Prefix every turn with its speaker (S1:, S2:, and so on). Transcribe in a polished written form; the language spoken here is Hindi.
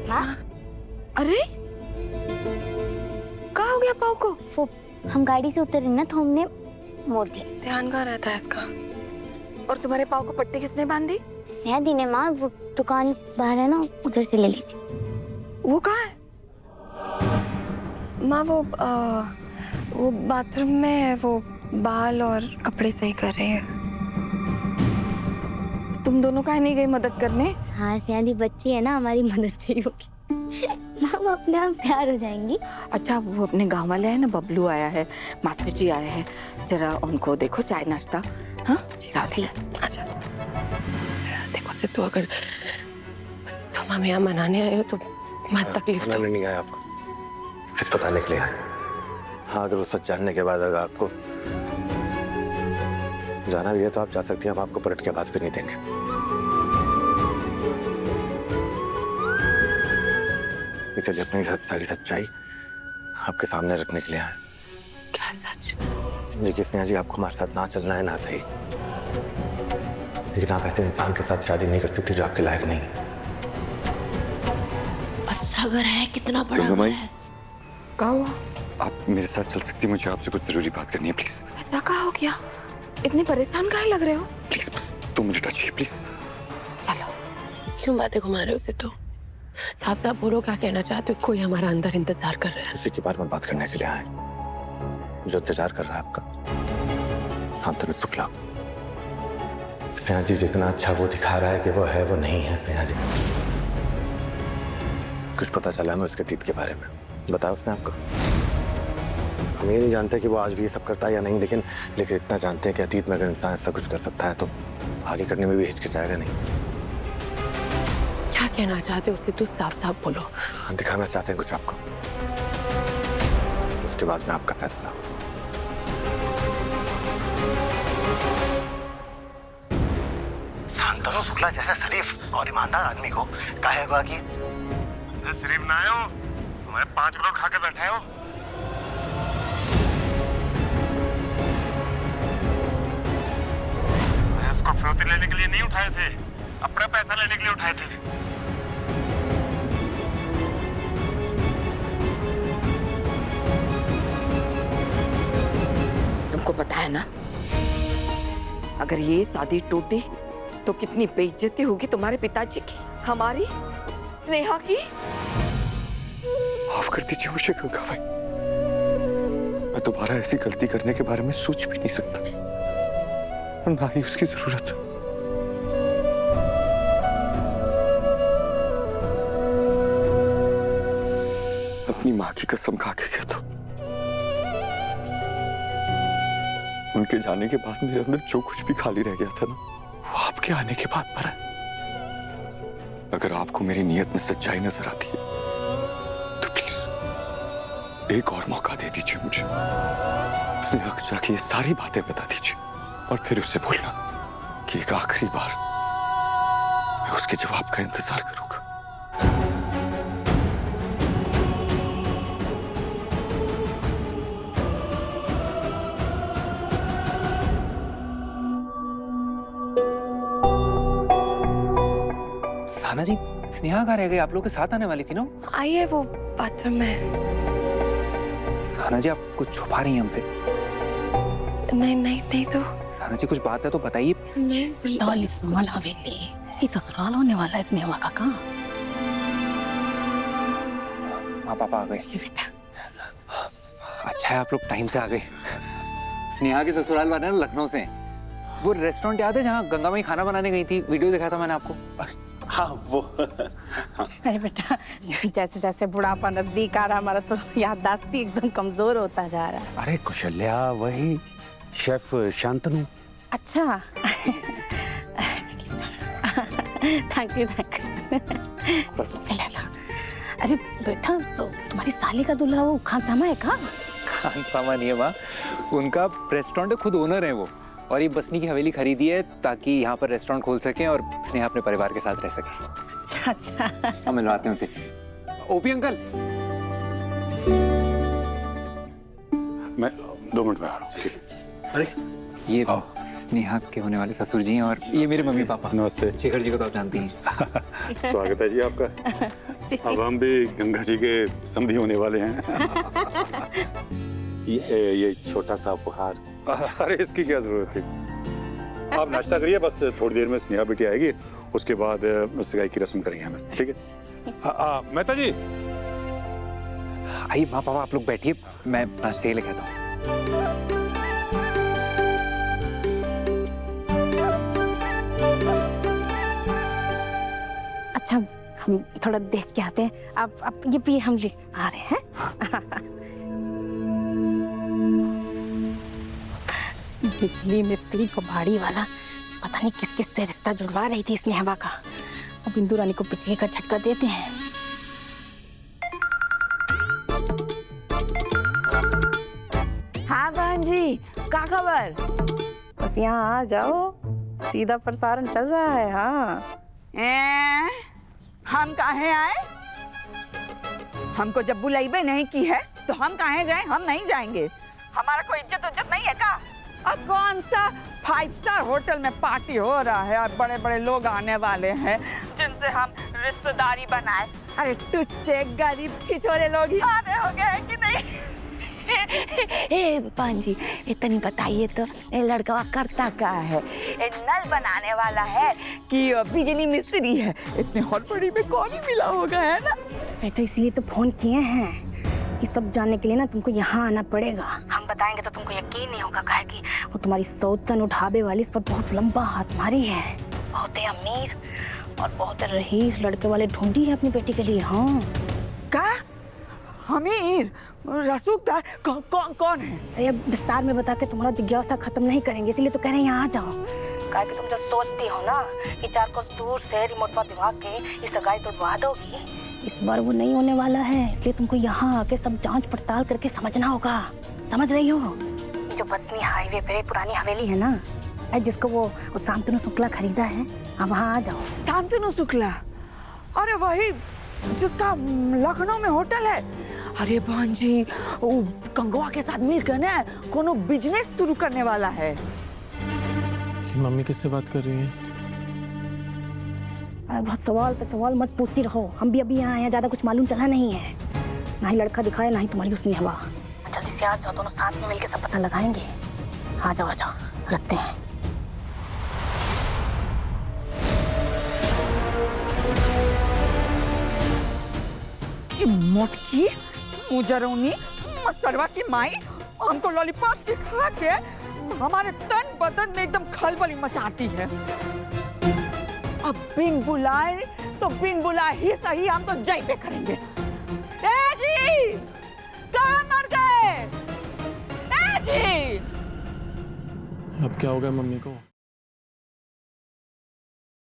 S1: माँ,
S2: अरे कहाँ हो गया पाव को?
S1: वो हम गाड़ी से उतरे ना तो हमने मोड़ दिया।
S2: ध्यान कहाँ रहता है इसका? और तुम्हारे पाव को पट्टी किसने बांधी?
S1: स्नेहा दी ने माँ, वो दुकान बाहर है ना, उधर से ले ली थी।
S2: वो कहाँ है? माँ वो बाथरूम में है, वो बाल और कपड़े सही कर रही है। तुम दोनों काहे नहीं गई मदद करने?
S1: हाँ स्नेहा दी बच्ची है ना, हमारी मदद चाहिए होगी। माँ वो अपने आप तैयार हो जाएंगी।
S2: अच्छा वो अपने गांव वाले हैं ना, बबलू आया है, मास्टर जी आए हैं, जरा उनको देखो चाय नाश्ता। हाँ साथ ही। अच्छा देखो सिद्धू, अगर तुम हमें यहाँ मनाने आए हो तो मत तकलीफ दो।
S3: नहीं आया आपको, सच बताने के लिए आए। हाँ अगर वो सच जानने के बाद अगर आपको जाना भी है तो आप जा सकती हैं, हम आपको पलट के आवाज भी नहीं देंगे। इसलिए अपनी सारी सच्चाई आपके सामने रखने के लिए आए।
S2: क्या सच?
S3: देखिए स्नेहा जी, आपको हमारे साथ ना चलना है ना सही, लेकिन आप ऐसे इंसान के साथ शादी नहीं कर सकती जो आपके लायक नहीं है।
S2: अच्छा घर है, कितना बड़ा घर है। क्या हुआ?
S4: आप मेरे साथ चल सकती हैं, मुझे आपसे कुछ जरूरी बात करनी है प्लीज।
S2: ऐसा क्या हो गया? इतने परेशान काहे लग रहे हो?
S4: प्लीज बस 2 मिनट चाहिए प्लीज।
S2: चलो। क्यों बातें घुमा रहे हो सिद्धू? साफ साफ बोलो, क्या कहना चाहते हो? कोई हमारा अंदर इंतजार कर रहा है।
S3: इसी के बारे में बात करने के लिए आए। जो इंतजार कर रहा है आपका, शांतनु शुक्ला। स्नेहा जी जितना अच्छा वो दिखा रहा है कि वो है, वो नहीं है स्नेहा जी। कुछ पता चला हमें उसके अतीत के बारे में, बताया उसने आपको? हम ये नहीं जानते कि वो आज भी ये सब करता है या नहीं, लेकिन इतना जानते हैं कि अतीत में अगर इंसान ऐसा कुछ कर सकता है तो आगे करने में भी हिचकिचाएगा नहीं।
S2: क्या कहना चाहते हो सिद्धू? साफ साफ बोलो।
S3: दिखाना चाहते हैं कुछ आपको, उसके बाद में आपका फैसला। शांतनु शुक्ला जैसे शरीफ और ईमानदार आदमी को कहेगा कि
S5: शरीफ ना आए हो, हमारे 5 करोड़ खा के बैठे हो। इसको फिरौती लेने के लिए नहीं उठाए थे, अपना पैसा लेने के लिए उठाए थे।
S2: तुमको पता है ना, अगर ये शादी टूटी तो कितनी बेइज्जती होगी तुम्हारे पिताजी की, हमारी, स्नेहा की।
S4: माफ कर दीजिए मुझे गंगा भाई, मैं दोबारा ऐसी गलती करने के बारे में सोच भी नहीं सकता, ना ही उसकी जरूरत है। अपनी माँ की कसम खा के कहता हूं, उनके जाने के बाद मेरे अंदर जो कुछ भी खाली रह गया था ना, वो आपके आने के बाद भरा है। अगर आपको मेरी नीयत में सच्चाई नजर आती है तो प्लीज एक और मौका दे दीजिए मुझे। स्नेहा को जाके ये सारी बातें बता दीजिए और फिर उससे बोलना कि एक आखिरी बार मैं उसके जवाब का इंतजार करूंगा।
S6: साना जी, स्नेहा कहाँ रह गई? आप लोग के साथ आने वाली थी ना?
S2: आइए, वो बाथरूम में।
S6: साना जी, आप कुछ छुपा रही हैं हमसे?
S2: नहीं नहीं नहीं तो।
S6: साना जी कुछ बात है तो बताइए।
S7: ये ससुराल होने वाला है स्नेहा का कहाँ?
S6: माँ पापा आ गए।
S7: बेटा
S6: अच्छा है आप लोग टाइम से आ गए। स्नेहा के ससुराल वाले ना लखनऊ से हैं। वो रेस्टोरेंट याद है जहाँ गंगा माई खाना बनाने गई थी? वीडियो दिखाया था मैंने आपको।
S5: हाँ वो।
S7: अरे बेटा, जैसे जैसे बुढ़ापा नजदीक आ रहा, हमारा तो याददाश्त एकदम कमजोर होता जा रहा है।
S8: अरे कुशल्या, वही शेफ शांतनु।
S7: अच्छा थैंक यू थैंक यू। अरे बेटा, तो तुम्हारी साली का दूल्हा वो खान सामा है का?
S6: खान सामा नहीं है माँ, उनका रेस्टोरेंट है, खुद ओनर है वो। और ये बसनी की हवेली खरीदी है ताकि यहाँ पर रेस्टोरेंट खोल सकें और स्नेहा अपने परिवार के साथ रह सके।
S7: अच्छा अच्छा।
S6: हम मिलवाते हैं उनसे। ओपी अंकल,
S5: मैं 2 मिनट में आ रहा हूँ।
S3: अरे
S6: ये स्नेहा के होने वाले ससुर जी हैं और ये मेरे मम्मी पापा।
S5: नमस्ते।
S6: शेखर जी को तो आप जानती हैं।
S5: स्वागत है जी आपका।
S8: अब हम भी गंगा जी के समधी होने वाले हैं। ये छोटा सा उपहार। अरे इसकी क्या जरूरत है, आप नाश्ता करिए, बस थोड़ी देर में स्नेहा बेटी आएगी, उसके बाद सगाई की रस्म करेंगे हमें, ठीक है? मेहता जी
S6: आइए माँ पापा आप लोग बैठिए, मैं नाश्ते लेके आता हूँ।
S7: अच्छा हम थोड़ा देख के आते हैं, आप ये पिए, हम जी आ रहे हैं। बिजली मिस्त्री को भाड़ी वाला पता नहीं किस किस से रिश्ता जुड़वा रही थी स्नेहा का। अब बिंदु रानी को बिजली का झटका देते हैं।
S2: हाँ बहन जी, क्या खबर?
S7: बस यहाँ आ जाओ, सीधा प्रसारण चल रहा है। हाँ
S2: हम काहे आए? हमको जब बुलाइबे नहीं की है तो हम काहे जाए? हम नहीं जाएंगे। हमारा कोई इज्जत उज्जत नहीं है का? अब कौन सा 5 स्टार होटल में पार्टी हो रहा है और बड़े बड़े लोग आने वाले हैं जिनसे हम रिश्तेदारी बनाए। अरे टुच्चे गरीब छिछोरे लोग ही आने हो गए कि नहीं? बहन जी इतनी बताइए तो, ये लड़का करता क्या है? ये नल बनाने वाला है कि बिजली मिस्त्री है? इतने हड़बड़ी में कौन ही मिला होगा, है ना?
S7: मैं तो इसलिए तो फोन किए हैं कि सब जानने के लिए ना तुमको यहाँ आना पड़ेगा। हम बताएंगे तो तुमको यकीन नहीं होगा, काहे कि वो तुम्हारी सौतन उठावे वाली इस पर बहुत लंबा हाथ मारी है। बहुत ही अमीर और बहुत रईस लड़के वाले ढूंढी है अपनी बेटी के लिए। हाँ
S2: का अमीर रसूखदार कौन है?
S7: अरे विस्तार में बता के तुम्हारा जिज्ञासा खत्म नहीं करेंगे, इसलिए तो कह रहे हैं यहाँ आ जाओ। काहे कि तुम जो सोचती हो ना कि 4 कोस दूर से रिमोटवा दिखा के ये सगाई तोड़वा दोगी, इस बार वो नहीं होने वाला है। इसलिए तुमको यहाँ आके सब जांच पड़ताल करके समझना होगा। समझ रही हो? ये जो बसनी हाईवे पे पुरानी हवेली है ना, जिसको वो शांतनु शुक्ला खरीदा है, अब वहाँ आ जाओ।
S2: शांतनु शुक्ला? अरे वही जिसका लखनऊ में होटल है। अरे बहन जी वो गंगवा के साथ मिलकर ना कोनो बिजनेस शुरू करने वाला है।
S9: मम्मी किससे बात कर रही है?
S7: बहुत सवाल पे सवाल मत पूछती रहो, हम भी अभी यहाँ आए हैं, ज्यादा कुछ मालूम चला नहीं है। ना ही लड़का दिखाया ना ही तुम्हारी उसने हवा। जल्दी से आ जाओ, दोनों साथ में मिलकर सब पता लगाएंगे। आ जाओ रखते हैं।
S2: ये मोटकी मुजरौनी मसरवा की माई हमको लॉलीपॉप दिखा के हमारे तन बदन में एकदम खलबली मचाती है। अब बिन बुलाए तो बिन बुलाए ही सही, हम तो जय करेंगे। ए जी कहाँ मर गए? ए जी
S9: अब क्या होगा मम्मी को?